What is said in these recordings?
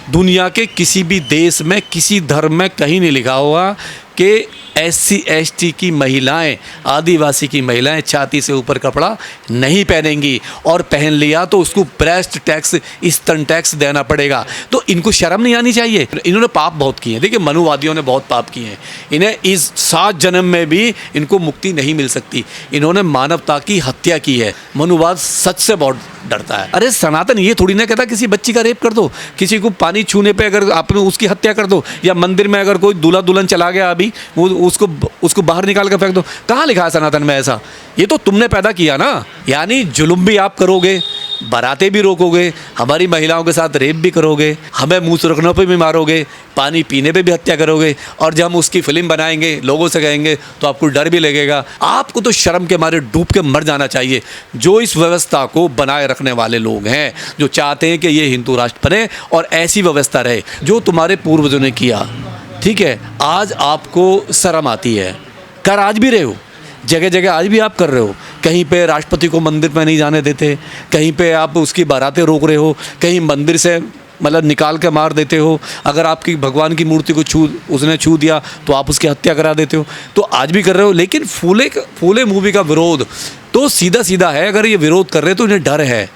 दुनिया के किसी भी देश में, किसी धर्म में कहीं नहीं लिखा हुआ कि SC ST की महिलाएं, आदिवासी की महिलाएं छाती से ऊपर कपड़ा नहीं पहनेंगी, और पहन लिया तो उसको ब्रेस्ट टैक्स, स्तन टैक्स देना पड़ेगा। तो इनको शर्म नहीं आनी चाहिए? इन्होंने पाप बहुत किए हैं। देखिए, मनुवादियों ने बहुत पाप किए हैं। इन्हें इस 7 जन्म में भी इनको मुक्ति नहीं मिल सकती। इन्होंने मानवता की हत्या की है। मनुवाद सच से बहुत डरता है। अरे सनातन ये थोड़ी ना कहता किसी बच्ची का रेप कर दो, किसी को पानी छूने पे अगर आपने उसकी हत्या कर दो, या मंदिर में अगर कोई दूल्हा दुल्हन चला गया अभी, वो उसको बाहर निकाल कर फेंक दो। कहाँ लिखा है सनातन में ऐसा? ये तो तुमने पैदा किया ना। यानी जुल्म भी आप करोगे, बारातें भी रोकोगे, हमारी महिलाओं के साथ रेप भी करोगे, हमें मुँह सुरखने पे भी मारोगे, पानी पीने पे भी हत्या करोगे, और जब हम उसकी फिल्म बनाएंगे, लोगों से कहेंगे, तो आपको डर भी लगेगा। आपको तो शर्म के मारे डूब के मर जाना चाहिए। जो इस व्यवस्था को बनाए रखने वाले लोग हैं, जो चाहते हैं कि ये हिंदू राष्ट्र बने और ऐसी व्यवस्था रहे जो तुम्हारे पूर्वजों ने किया, ठीक है, आज आपको शर्म आती है। कर आज भी रहे हो, जगह जगह आज भी आप कर रहे हो। कहीं पे राष्ट्रपति को मंदिर में नहीं जाने देते, कहीं पे आप उसकी बारातें रोक रहे हो, कहीं मंदिर से मतलब निकाल के मार देते हो। अगर आपकी भगवान की मूर्ति को उसने छू दिया तो आप उसकी हत्या करा देते हो। तो आज भी कर रहे हो। लेकिन फूले मूवी का विरोध तो सीधा सीधा है। अगर ये विरोध कर रहे हैं तो इन्हें डर है।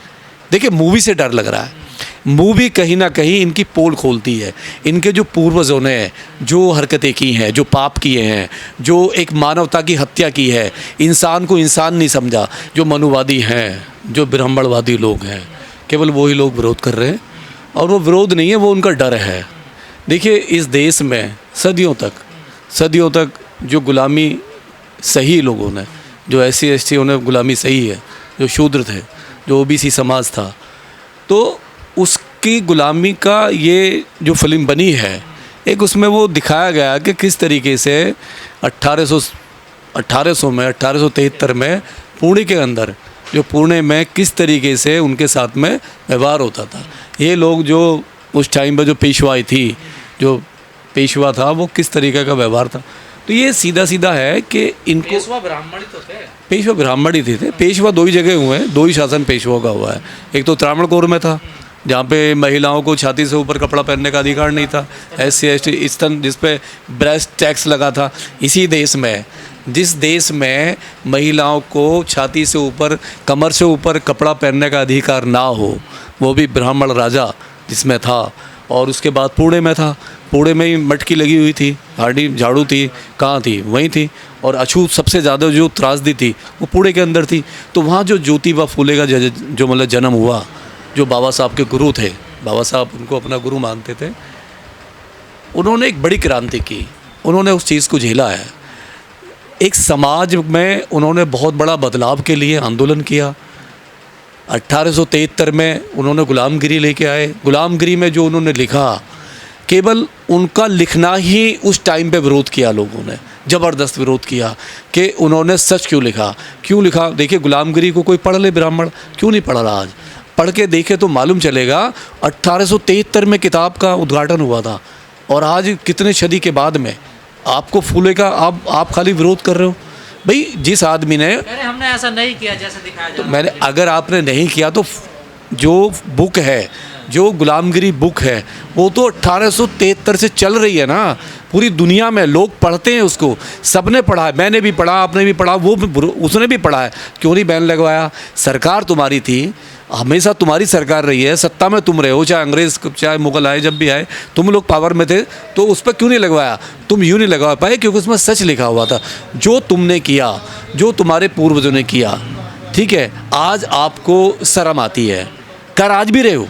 देखिए, मूवी से डर लग रहा है। मूवी कहीं ना कहीं इनकी पोल खोलती है। इनके जो पूर्वजों ने जो हरकतें की हैं, जो पाप किए हैं, जो एक मानवता की हत्या की है, इंसान को इंसान नहीं समझा, जो मनुवादी हैं, जो ब्राह्मणवादी लोग हैं, केवल वही लोग विरोध कर रहे हैं। और वो विरोध नहीं है, वो उनका डर है। देखिए, इस देश में सदियों तक जो गुलामी सही लोगों ने, जो SC ST उन्हें गुलामी सही है, जो शूद्र थे, जो OBC समाज था, तो उसकी गुलामी का ये जो फिल्म बनी है, एक उसमें वो दिखाया गया कि किस तरीके से 1873 में पुणे के अंदर, जो पुणे में किस तरीके से उनके साथ में व्यवहार होता था। ये लोग जो उस टाइम पर जो पेशवाई थी, जो पेशवा था, वो किस तरीके का व्यवहार था। तो ये सीधा सीधा है कि इनको पेशवा ब्राह्मण ही तो थे। पेशवा ब्राह्मण ही थे। पेशवा 2 ही जगह हुए हैं, 2 ही शासन पेशवा का हुआ है। एक तो त्रावणकोर में था, जहाँ पे महिलाओं को छाती से ऊपर कपड़ा पहनने का अधिकार नहीं था। SC ST स्तन, जिस पे ब्रेस्ट टैक्स लगा था। इसी देश में, जिस देश में महिलाओं को छाती से ऊपर, कमर से ऊपर कपड़ा पहनने का अधिकार ना हो, वो भी ब्राह्मण राजा जिसमें था। और उसके बाद पुणे में था। पुणे में ही मटकी लगी हुई थी, हाडी झाड़ू थी, कहाँ थी? वहीं थी। और अछूत सबसे ज़्यादा जो त्रासदी थी वो पुणे के अंदर थी। तो वहाँ जो ज्योतिबा फुले का जो मतलब जन्म हुआ, जो बाबा साहब के गुरु थे, बाबा साहब उनको अपना गुरु मानते थे, उन्होंने एक बड़ी क्रांति की। उन्होंने उस चीज़ को झेला है। एक समाज में उन्होंने बहुत बड़ा बदलाव के लिए आंदोलन किया। 1873 में उन्होंने गुलामगिरी लेके आए। गुलामगिरी में जो उन्होंने लिखा, केवल उनका लिखना ही उस टाइम पे विरोध किया लोगों ने, ज़बरदस्त विरोध किया कि उन्होंने सच क्यों लिखा। देखिए, गुलामगिरी को कोई पढ़ ले, ब्राह्मण क्यों नहीं पढ़ रहा आज? पढ़ के देखे तो मालूम चलेगा 1873 में किताब का उद्घाटन हुआ था, और आज कितने सदी के बाद में आपको फूले का आप खाली विरोध कर रहे हो। भाई, जिस आदमी ने, हमने ऐसा नहीं किया जैसे दिखाया जा रहा है। मैंने, अगर आपने नहीं किया तो जो बुक है, जो गुलामगिरी बुक है, वो तो 1873 से चल रही है ना। पूरी दुनिया में लोग पढ़ते हैं उसको। सबने पढ़ा है, मैंने भी पढ़ा, आपने भी पढ़ा, उसने भी पढ़ा है। क्यों नहीं बैन लगवाया? सरकार तुम्हारी थी, हमेशा तुम्हारी सरकार रही है, सत्ता में तुम रहे हो, चाहे अंग्रेज़ चाहे मुग़ल आए, जब भी आए तुम लोग पावर में थे, तो उस पर क्यों नहीं लगवाया? तुम यूँ नहीं लगवा पाए क्योंकि उसमें सच लिखा हुआ था। जो तुमने किया, जो तुम्हारे पूर्वजों ने किया, ठीक है, आज आपको शर्म आती है। कर आज भी रहे हो,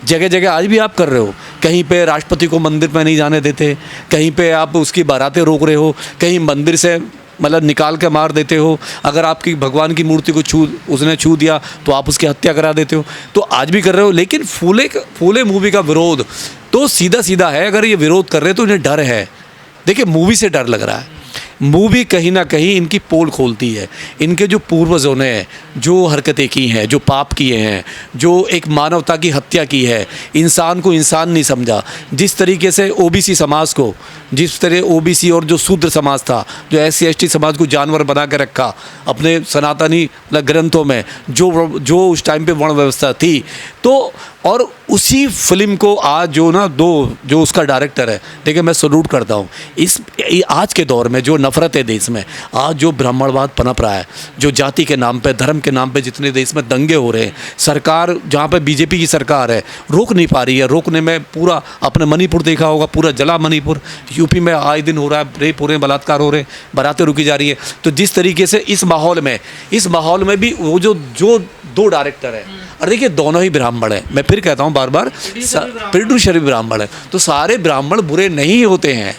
जगह जगह आज भी आप कर रहे हो। कहीं पे राष्ट्रपति को मंदिर में नहीं जाने देते, कहीं पे आप उसकी बारातें रोक रहे हो, कहीं मंदिर से मतलब निकाल के मार देते हो। अगर आपकी भगवान की मूर्ति को उसने छू दिया तो आप उसकी हत्या करा देते हो। तो आज भी कर रहे हो। लेकिन फूले मूवी का विरोध तो सीधा सीधा है। अगर ये विरोध कर रहे हैं तो इन्हें डर है। देखिए, मूवी से डर लग रहा है। मूवी कहीं ना कहीं इनकी पोल खोलती है। इनके जो पूर्वजों ने जो हरकतें की हैं, जो पाप किए हैं, जो एक मानवता की हत्या की है, इंसान को इंसान नहीं समझा, जिस तरीके से ओबीसी समाज को, जिस तरह ओबीसी और जो शूद्र समाज था, जो SC ST समाज को जानवर बना के रखा अपने सनातनी ग्रंथों में, जो उस टाइम पे वर्ण व्यवस्था थी। तो और उसी फिल्म को आज जो उसका डायरेक्टर है, देखिए मैं सल्यूट करता हूँ। आज के दौर में जो नफ़रत है देश में, आज जो ब्राह्मणवाद पनप रहा है, जो जाति के नाम पे, धर्म के नाम पे जितने देश में दंगे हो रहे हैं, सरकार जहाँ पे बीजेपी की सरकार है रोक नहीं पा रही है। रोकने में पूरा, अपने मणिपुर देखा होगा, पूरा जला मणिपुर, यूपी में आए दिन हो रहा है, रेप हो रहे हैं, बलात्कार हो रहे हैं, बारातें रुकी जा रही है। तो जिस तरीके से इस माहौल में भी वो जो दो डायरेक्टर है, और देखिए दोनों ही ब्राह्मण हैं। मैं फिर कहता हूँ बार बार, प्रोड्यूसर भी ब्राह्मण है। तो सारे ब्राह्मण बुरे नहीं होते हैं,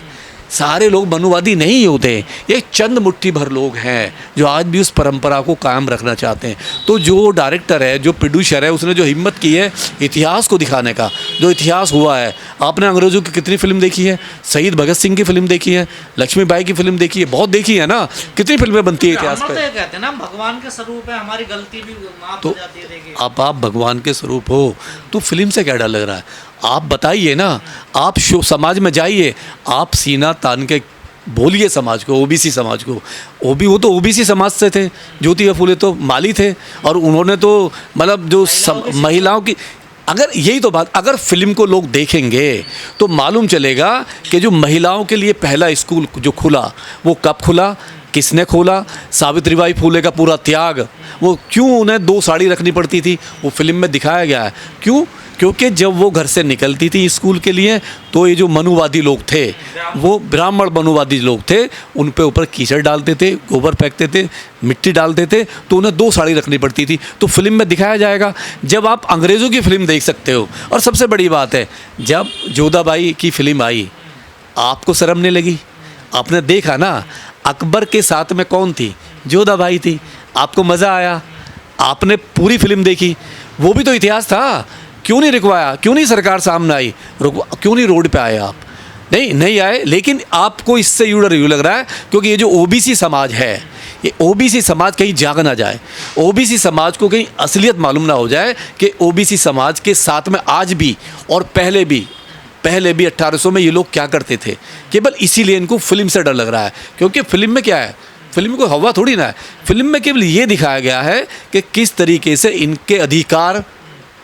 सारे लोग मनुवादी नहीं होते। ये चंद मुट्ठी भर लोग हैं जो आज भी उस परंपरा को कायम रखना चाहते हैं। तो जो डायरेक्टर है, जो प्रोड्यूसर है, उसने जो हिम्मत की है इतिहास को दिखाने का, जो इतिहास हुआ है। आपने अंग्रेज़ों की कितनी फिल्म देखी है? शहीद भगत सिंह की फिल्म देखी है, लक्ष्मीबाई की फिल्म देखी है, बहुत देखी है ना। कितनी फिल्में बनती है इतिहास पर। कहते हैं ना भगवान के स्वरूप है, हमारी गलती भी माफ हो जाती है। देखिए आप भगवान के स्वरूप हो तो फिल्म से क्या डर लग रहा है? आप बताइए ना, आप समाज में जाइए, आप सीना तान के बोलिए समाज को, ओबीसी समाज को। वो तो ओबीसी समाज से थे। ज्योतिबा फूले तो माली थे, और उन्होंने तो मतलब जो महिलाओं की, अगर यही तो बात, अगर फिल्म को लोग देखेंगे तो मालूम चलेगा कि जो महिलाओं के लिए पहला स्कूल जो खुला, वो कब खुला, किसने खोला। सावित्रीबाई फूले का पूरा त्याग, वो क्यों उन्हें 2 साड़ी रखनी पड़ती थी, वो फिल्म में दिखाया गया है। क्यों? क्योंकि जब वो घर से निकलती थी स्कूल के लिए, तो ये जो मनुवादी लोग थे, वो ब्राह्मण मनुवादी लोग थे, उन पे ऊपर कीचड़ डालते थे, गोबर फेंकते थे, मिट्टी डालते थे, तो उन्हें 2 साड़ी रखनी पड़ती थी। तो फिल्म में दिखाया जाएगा। जब आप अंग्रेज़ों की फिल्म देख सकते हो, और सबसे बड़ी बात है, जब जोधाबाई की फिल्म आई, आपको शर्म नहीं लगी? आपने देखा ना, अकबर के साथ में कौन थी? जोधाबाई थी। आपको मज़ा आया? आपने पूरी फिल्म देखी? वो भी तो इतिहास था। क्यों नहीं रुकवाया? क्यों नहीं सरकार सामने आई? क्यों नहीं रोड पे आए आप? नहीं आए। लेकिन आपको इससे यूँ लग रहा है क्योंकि ये जो ओबीसी समाज है, ये ओबीसी समाज कहीं जाग ना जाए, ओबीसी समाज को कहीं असलियत मालूम ना हो जाए कि ओबीसी समाज के साथ में आज भी और पहले भी 1800 में ये लोग क्या करते थे। केवल इसीलिए इनको फिल्म से डर लग रहा है, क्योंकि फिल्म में क्या है, फिल्म को हवा थोड़ी ना है। फिल्म में केवल ये दिखाया गया है कि किस तरीके से इनके अधिकार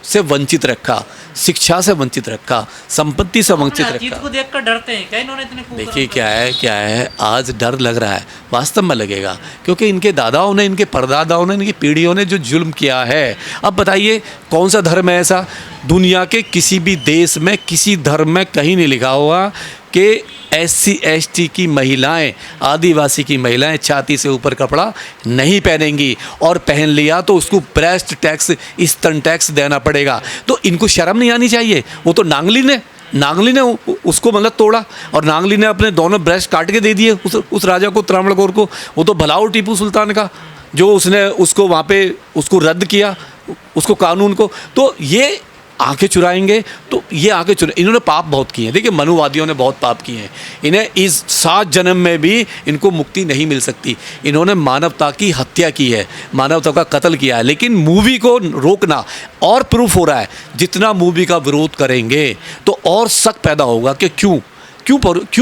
से वंचित रखा, शिक्षा से वंचित रखा, संपत्ति से वंचित रखा। को देखकर डरते हैं क्या इन्होंने इतने? देखिए क्या है, आज डर लग रहा है, वास्तव में लगेगा, क्योंकि इनके दादाओं ने, इनके परदादाओं ने, इनकी पीढ़ियों ने जो जुल्म किया है। अब बताइए कौन सा धर्म है ऐसा? दुनिया के किसी भी देश में, किसी धर्म में कहीं नहीं लिखा हुआ कि SC ST की महिलाएं, आदिवासी की महिलाएं छाती से ऊपर कपड़ा नहीं पहनेंगी, और पहन लिया तो उसको ब्रेस्ट टैक्स, स्तन टैक्स देना पड़ेगा। तो इनको शर्म नहीं आनी चाहिए? वो तो नांगली ने उसको मतलब तोड़ा, और नांगली ने अपने दोनों ब्रेस्ट काट के दे दिए उस राजा को, त्रावणकोर को। वो तो भलाओ टीपू सुल्तान का, जो उसने उसको वहाँ पे उसको रद्द किया, उसको कानून को। तो ये आंखें चुराएंगे, तो ये आंखें इन्होंने पाप बहुत किए हैं। देखिए मनुवादियों ने बहुत पाप किए हैं। इन्हें इस 7 जन्म में भी इनको मुक्ति नहीं मिल सकती। इन्होंने मानवता की हत्या की है, मानवता का कत्ल किया है। लेकिन मूवी को रोकना और प्रूफ हो रहा है, जितना मूवी का विरोध करेंगे तो और शक पैदा होगा कि क्यों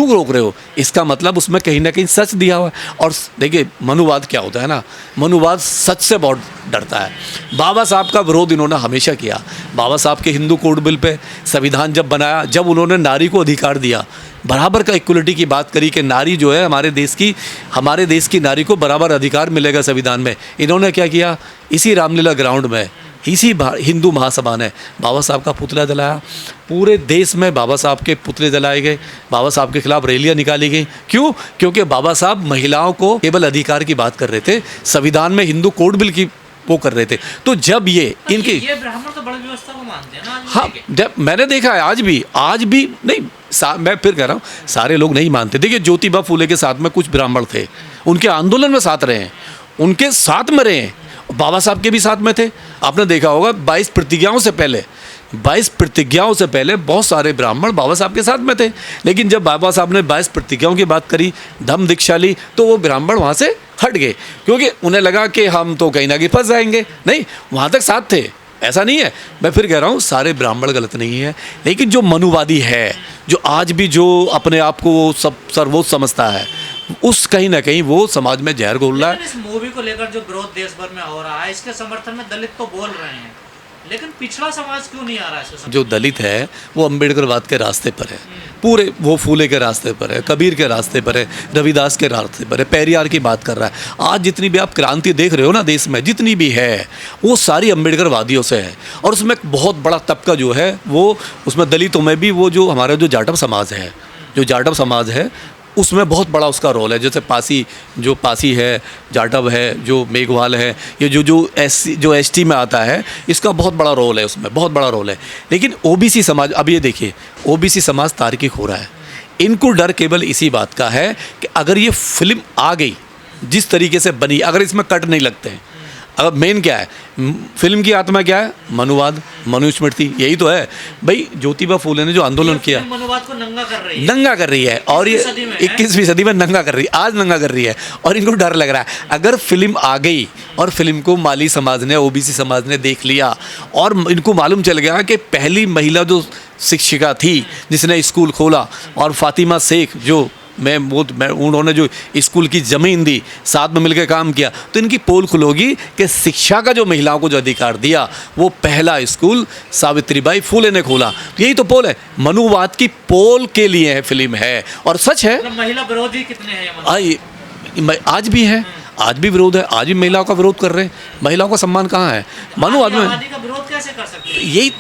रोक रहे हो। इसका मतलब उसमें कहीं ना कहीं सच दिया हुआ है। और देखिए मनुवाद क्या होता है ना, मनुवाद सच से बहुत डरता है। बाबा साहब का विरोध इन्होंने हमेशा किया। बाबा साहब के हिंदू कोड बिल पे संविधान जब बनाया, जब उन्होंने नारी को अधिकार दिया, बराबर का इक्वलिटी की बात करी कि नारी जो है हमारे देश की नारी को बराबर अधिकार मिलेगा संविधान में, इन्होंने क्या किया, इसी रामलीला ग्राउंड में, इसी हिंदू महासभा ने बाबा साहब का पुतला जलाया। पूरे देश में बाबा साहब के पुतले जलाए गए, बाबा साहब के खिलाफ रैलियां निकाली गई। क्यों? क्योंकि बाबा साहब महिलाओं को केवल अधिकार की बात कर रहे थे, संविधान में हिंदू कोड बिल की वो कर रहे थे। तो जब ये ब्राह्मण तो बड़ी व्यवस्था को मानते हैं ना। हाँ, जब मैंने देखा है आज भी नहीं, मैं फिर कह रहा हूँ, सारे लोग नहीं मानते। देखिए ज्योतिबा फूले के साथ में कुछ ब्राह्मण थे, उनके आंदोलन में साथ रहे हैं, उनके साथ में रहे हैं, बाबा साहब के भी साथ में थे। आपने देखा होगा 22 प्रतिज्ञाओं से पहले 22 प्रतिज्ञाओं से पहले बहुत सारे ब्राह्मण बाबा साहब के साथ में थे, लेकिन जब बाबा साहब ने 22 प्रतिज्ञाओं की बात करी, धम्म दीक्षा ली, तो वो ब्राह्मण वहाँ से हट गए, क्योंकि उन्हें लगा कि हम तो कहीं ना कहीं फंस जाएंगे। नहीं, वहाँ तक साथ थे, ऐसा नहीं है। मैं फिर कह रहा हूँ सारे ब्राह्मण गलत नहीं है, लेकिन जो मनुवादी है, जो आज भी जो अपने आप को सब सर्वोच्च समझता है, उस कहीं ना कहीं वो समाज में जहर घोल रहा है। इस मूवी को लेकर जो विरोध देश भर में हो रहा है, इसके समर्थन में दलित तो बोल रहे हैं, लेकिन पिछड़ा समाज क्यों नहीं आ रहा है? जो दलित है वो अम्बेडकरवाद के रास्ते पर है, पूरे वो फूले के रास्ते पर है, कबीर के रास्ते पर है, रविदास के रास्ते पर है, पेरियार की बात कर रहा है। आज जितनी भी आप क्रांति देख रहे हो ना देश में, जितनी भी है, वो सारी अम्बेडकरवादियों से है। और उसमें एक बहुत बड़ा तबका जो है वो, उसमें दलितों में भी वो जो हमारा जो जाटव समाज है, जो जाटव समाज है, उसमें बहुत बड़ा उसका रोल है। जैसे पासी है, जाटव है, जो मेघवाल है, ये जो एसटी में आता है, इसका बहुत बड़ा रोल है, उसमें बहुत बड़ा रोल है। लेकिन ओबीसी समाज, अब ये देखिए, ओबीसी समाज तार्किक हो रहा है। इनको डर केवल इसी बात का है कि अगर ये फिल्म आ गई जिस तरीके से बनी, अगर इसमें कट नहीं लगते हैं, अगर मेन क्या है फिल्म की आत्मा, क्या है? मनुवाद, मनुस्मृति, यही तो है भाई। ज्योतिबा फूले ने जो आंदोलन किया, मनुवाद को नंगा कर रही है और ये 21वीं सदी में नंगा कर रही है, आज नंगा कर रही है। और इनको डर लग रहा है अगर फिल्म आ गई और फिल्म को माली समाज ने, ओबीसी समाज ने देख लिया और इनको मालूम चल गया कि पहली महिला जो शिक्षिका थी जिसने स्कूल खोला, और फातिमा शेख जो उन्होंने जो स्कूल की ज़मीन दी, साथ में मिलकर काम किया, तो इनकी पोल खुलोगी कि शिक्षा का जो महिलाओं को जो अधिकार दिया, वो पहला स्कूल सावित्रीबाई फूले ने खोला। तो यही तो पोल है, मनुवाद की पोल के लिए है फिल्म है। और सच है, महिला विरोधी कितने हैं? आज भी है, आज भी विरोध है, आज भी महिलाओं का विरोध कर रहे हैं। महिलाओं का सम्मान कहाँ है? मनुवाद में का विरोध कैसे कर सकते हैं? यही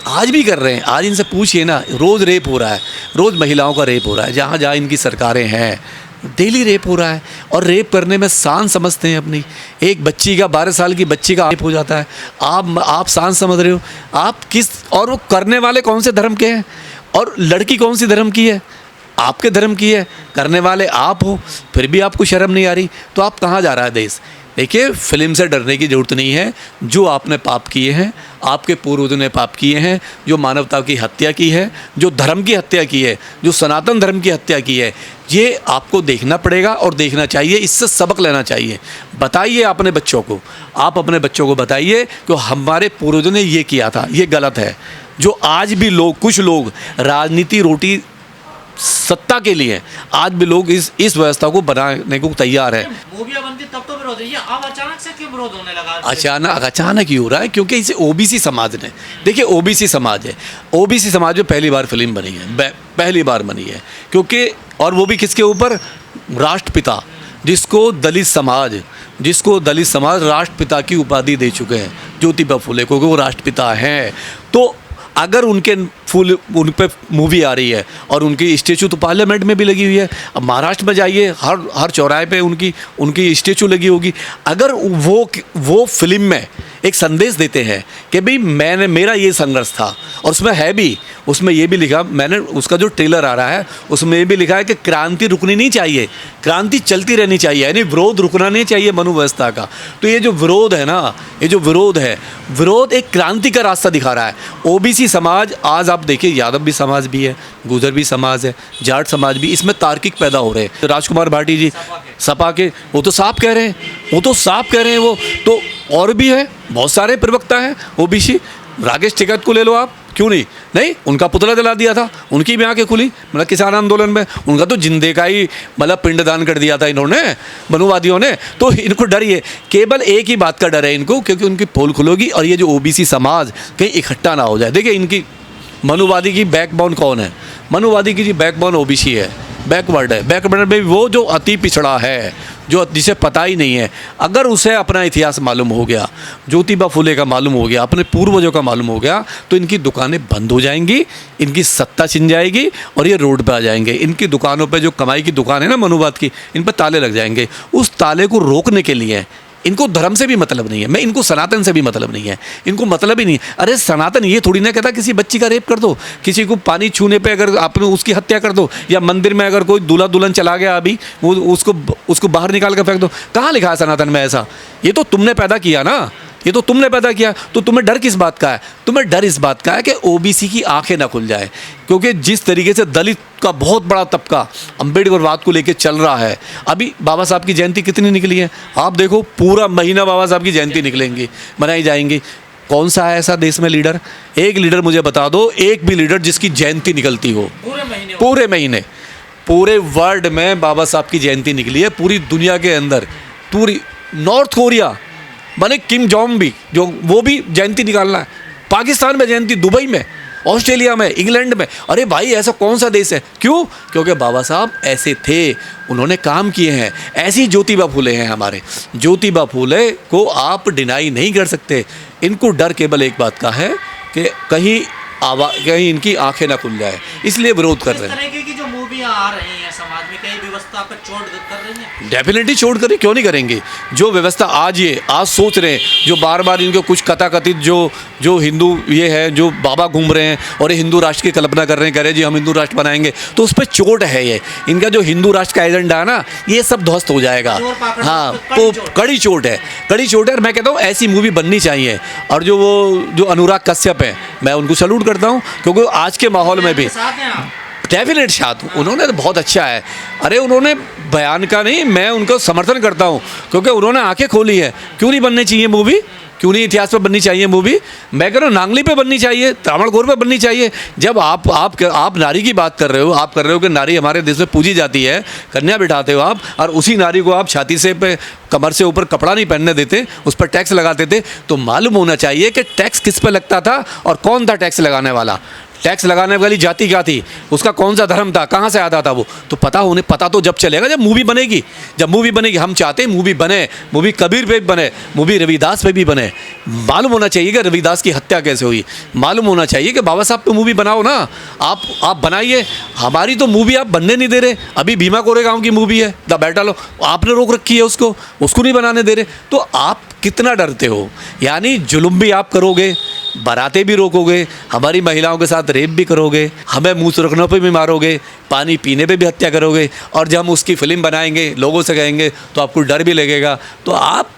आज भी कर रहे हैं। आज इनसे पूछिए ना, रोज़ रेप हो रहा है, रोज़ महिलाओं का रेप हो रहा है, जहाँ जहाँ इनकी सरकारें हैं डेली रेप हो रहा है। और रेप करने में शान समझते हैं अपनी। एक बच्ची का, 12 साल की बच्ची का रेप हो जाता है, आप शान समझ रहे हो? आप किस, और वो करने वाले कौन से धर्म के हैं? और लड़की कौन सी धर्म की है? आपके धर्म की है, करने वाले आप हो, फिर भी आपको शर्म नहीं आ रही। तो आप कहाँ जा रहा है देश? देखिए, फिल्म से डरने की ज़रूरत नहीं है। जो आपने पाप किए हैं, आपके पूर्वजों ने पाप किए हैं, जो मानवता की हत्या की है, जो धर्म की हत्या की है, जो सनातन धर्म की हत्या की है, ये आपको देखना पड़ेगा और देखना चाहिए, इससे सबक लेना चाहिए। बताइए अपने बच्चों को, आप अपने बच्चों को बताइए कि हमारे पूर्वजों ने ये किया था, ये गलत है। जो आज भी लोग, कुछ लोग राजनीति रोटी सत्ता के लिए, आज भी लोग इस व्यवस्था को बनाने को तैयार है। मूवियां बनती तब तो विरोध है, ये अब अचानक से क्यों विरोध होने लगा? अचानक ही हो रहा है क्योंकि इसे ओबीसी समाज ने, देखिए ओबीसी समाज है, ओबीसी समाज में पहली बार फिल्म बनी है, पहली बार बनी है, क्योंकि और वो भी किसके ऊपर? राष्ट्रपिता, जिसको दलित समाज राष्ट्रपिता की उपाधि दे चुके हैं, ज्योतिबा फूले को, वो राष्ट्रपिता हैं। तो अगर उन पे मूवी आ रही है और उनकी स्टेचू तो पार्लियामेंट में भी लगी हुई है, अब महाराष्ट्र में जाइए, हर चौराहे पे उनकी स्टेचू लगी होगी। अगर वो फिल्म में एक संदेश देते हैं कि भाई मेरा ये संघर्ष था, और उसमें है भी, उसमें ये भी लिखा, मैंने उसका जो ट्रेलर आ रहा है उसमें ये भी लिखा है कि क्रांति रुकनी नहीं चाहिए, क्रांति चलती रहनी चाहिए, यानी विरोध रुकना नहीं चाहिए मनुव्यवस्था का। तो ये जो विरोध है ना, ये जो विरोध एक क्रांति का रास्ता दिखा रहा है। ओबीसी समाज, आज आप देखिए, यादव भी समाज भी है, गुजर भी समाज है, जाट समाज भी, इसमें तार्किक पैदा हो रहे हैं। राजकुमार भाटी जी सपा के, वो तो साफ कह रहे हैं, वो तो, और भी है, बहुत सारे प्रवक्ता हैं ओबीसी। राकेश टिकैत को ले लो आप, क्यों नहीं, उनका पुतला जला दिया था, उनकी भी आंखें खुली, मतलब किसान आंदोलन में, उनका तो जिंदे का ही मतलब पिंडदान कर दिया था इन्होंने, मनुवादियों ने। तो इनको डर, ये केवल एक ही बात का डर है इनको, क्योंकि उनकी पोल खुलेगी और ये जो ओबीसी समाज कहीं इकट्ठा ना हो जाए। देखिए, इनकी मनुवादी की बैकबोन कौन है? मनुवादी की जी बैकबोन ओबीसी है, बैकवर्ड है। बैकवर्ड में वो जो अति पिछड़ा है, जो जिसे पता ही नहीं है, अगर उसे अपना इतिहास मालूम हो गया, ज्योतिबा फूले का मालूम हो गया, अपने पूर्वजों का मालूम हो गया, तो इनकी दुकानें बंद हो जाएंगी, इनकी सत्ता छिन जाएगी और ये रोड पे आ जाएंगे। इनकी दुकानों पे जो कमाई की दुकान है ना मनुवाद की, इन पर ताले लग जाएंगे। उस ताले को रोकने के लिए इनको धर्म से भी मतलब नहीं है, मैं इनको सनातन से भी मतलब नहीं है, इनको मतलब ही नहीं। अरे सनातन ये थोड़ी ना कहता किसी बच्ची का रेप कर दो, किसी को पानी छूने पे अगर आपने उसकी हत्या कर दो, या मंदिर में अगर कोई दूल्हा दुल्हन चला गया अभी, वो उसको बाहर निकाल कर फेंक दो। कहाँ लिखा है सनातन में ऐसा? ये तो तुमने पैदा किया ना, ये तो तुमने पैदा किया, तो तुम्हें डर किस बात का है? तुम्हें डर इस बात का है कि ओबीसी की आंखें ना खुल जाए, क्योंकि जिस तरीके से दलित का बहुत बड़ा तबका अम्बेडकरवाद को लेकर चल रहा है। अभी बाबा साहब की जयंती कितनी निकली है, आप देखो पूरा महीना बाबा साहब की जयंती निकलेंगी, मनाई जाएंगी। कौन सा है ऐसा देश में लीडर? एक लीडर मुझे बता दो, एक भी लीडर जिसकी जयंती निकलती हो पूरे महीने। पूरे वर्ल्ड में बाबा साहब की जयंती निकली है, पूरी दुनिया के अंदर। पूरी नॉर्थ कोरिया माने किम जोंग भी, जो वो भी जयंती निकालना है। पाकिस्तान में जयंती, दुबई में, ऑस्ट्रेलिया में, इंग्लैंड में। अरे भाई ऐसा कौन सा देश है? क्यों? क्योंकि बाबा साहब ऐसे थे, उन्होंने काम किए हैं। ऐसी ज्योतिबा फूले हैं हमारे। ज्योतिबा फूले को आप डिनाई नहीं कर सकते। इनको डर केवल एक बात का है कि कहीं इनकी आंखें ना खुल जाए, इसलिए विरोध कर रहे हैं। इस तरह की जो मूवियाँ आ रही हैं समाज में, कई व्यवस्था पर चोट कर रही हैं। डेफिनेटली चोट करें, क्यों नहीं करेंगे? जो व्यवस्था आज सोच रहे हैं, जो बार बार इनको कुछ कथाकथित जो हिंदू ये है, जो बाबा घूम रहे हैं और ये हिंदू राष्ट्र की कल्पना कर रहे हैं, कह रहे हैं जी हम हिंदू राष्ट्र बनाएंगे, तो उस पर चोट है। ये इनका जो हिंदू राष्ट्र का एजेंडा है ना, ये सब ध्वस्त हो जाएगा। हाँ, तो कड़ी चोट है, कड़ी चोट है। और मैं कहता हूँ ऐसी मूवी बननी चाहिए। और जो अनुराग कश्यप है, मैं उनको सैल्यूट करता हूँ, क्योंकि आज के माहौल में भी डेफिनेट साथ उन्होंने तो बहुत अच्छा है। अरे उन्होंने बयान का नहीं, मैं उनको समर्थन करता हूँ, क्योंकि उन्होंने आंखें खोली है। क्यों नहीं बननी चाहिए मूवी? क्यों नहीं इतिहास पे बननी चाहिए मूवी? मैं कह रहा हूँ नांगली पे बननी चाहिए, तामड़कोर पे बननी चाहिए। जब आप नारी की बात कर रहे हो, आप कर रहे हो कि नारी हमारे देश में पूजी जाती है, कन्या बिठाते हो आप, और उसी नारी को आप छाती से पे कमर से ऊपर कपड़ा नहीं पहनने देते, उस पर टैक्स लगाते थे, तो मालूम होना चाहिए कि टैक्स किस पे लगता था और कौन था टैक्स लगाने वाला। टैक्स लगाने वाली जाति क्या थी, उसका कौन सा धर्म था, कहाँ से आता था वो, तो पता तो जब चलेगा जब मूवी बनेगी। जब मूवी बनेगी, हम चाहते हैं मूवी बने, मूवी कबीर पे भी बने, मूवी रविदास पे भी बने। मालूम होना चाहिए कि रविदास की हत्या कैसे हुई, मालूम होना चाहिए कि बाबा साहब पे मूवी बनाओ ना। आप बनाइए, हमारी तो मूवी आप बनने नहीं दे रहे। अभी भीमा कोरेगांव की मूवी है, द बैटल, आपने रोक रखी है उसको नहीं बनाने दे रहे। तो आप कितना डरते हो? यानी जुल्म भी आप करोगे, बारातें भी रोकोगे, हमारी महिलाओं के साथ रेप भी करोगे, हमें मुंह सुरखने पे भी मारोगे, पानी पीने पे भी हत्या करोगे, और जब हम उसकी फिल्म बनाएंगे, लोगों से कहेंगे, तो आपको डर भी लगेगा। तो आप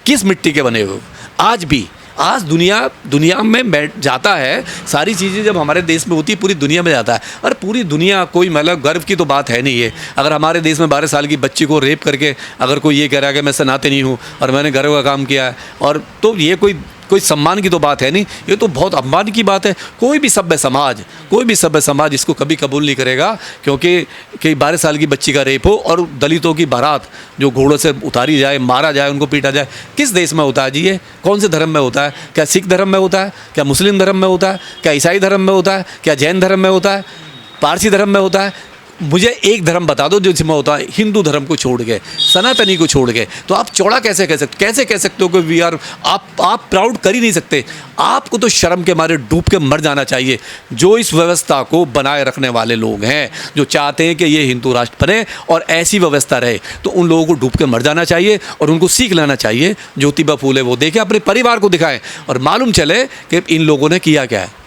किस मिट्टी के बने हो? आज दुनिया में बैठ जाता है, सारी चीज़ें जब हमारे देश में होती है पूरी दुनिया में जाता है। और पूरी दुनिया, कोई मतलब गर्व की तो बात है नहीं है। अगर हमारे देश में 12 साल की बच्ची को रेप करके अगर कोई ये कह रहा है कि मैं सनातनी नहीं हूँ और मैंने गर्व का काम किया है, और तो ये कोई सम्मान की तो बात है नहीं, ये तो बहुत अपमान की बात है। कोई भी सभ्य समाज इसको कभी कबूल नहीं करेगा, क्योंकि 12 साल की बच्ची का रेप हो और दलितों की बारात जो घोड़ों से उतारी जाए, मारा जाए, उनको पीटा जाए। किस देश में होता है जी ये? कौन से धर्म में होता है? क्या सिख धर्म में होता है? क्या मुस्लिम धर्म में होता है? क्या ईसाई धर्म में होता है? क्या जैन धर्म में होता है? पारसी धर्म में होता है? मुझे एक धर्म बता दो जो जिसमें होता है, हिंदू धर्म को छोड़ के, सनातनी को छोड़ के। तो आप चौड़ा कैसे कह सकते हो कि वी आर, आप प्राउड कर ही नहीं सकते। आपको तो शर्म के मारे डूब के मर जाना चाहिए। जो इस व्यवस्था को बनाए रखने वाले लोग हैं, जो चाहते हैं कि ये हिंदू राष्ट्र बने और ऐसी व्यवस्था रहे, तो उन लोगों को डूब के मर जाना चाहिए और उनको सीख लेना चाहिए। ज्योतिबा फूले वो देखें, अपने परिवार को दिखाएं और मालूम चले कि इन लोगों ने किया क्या है।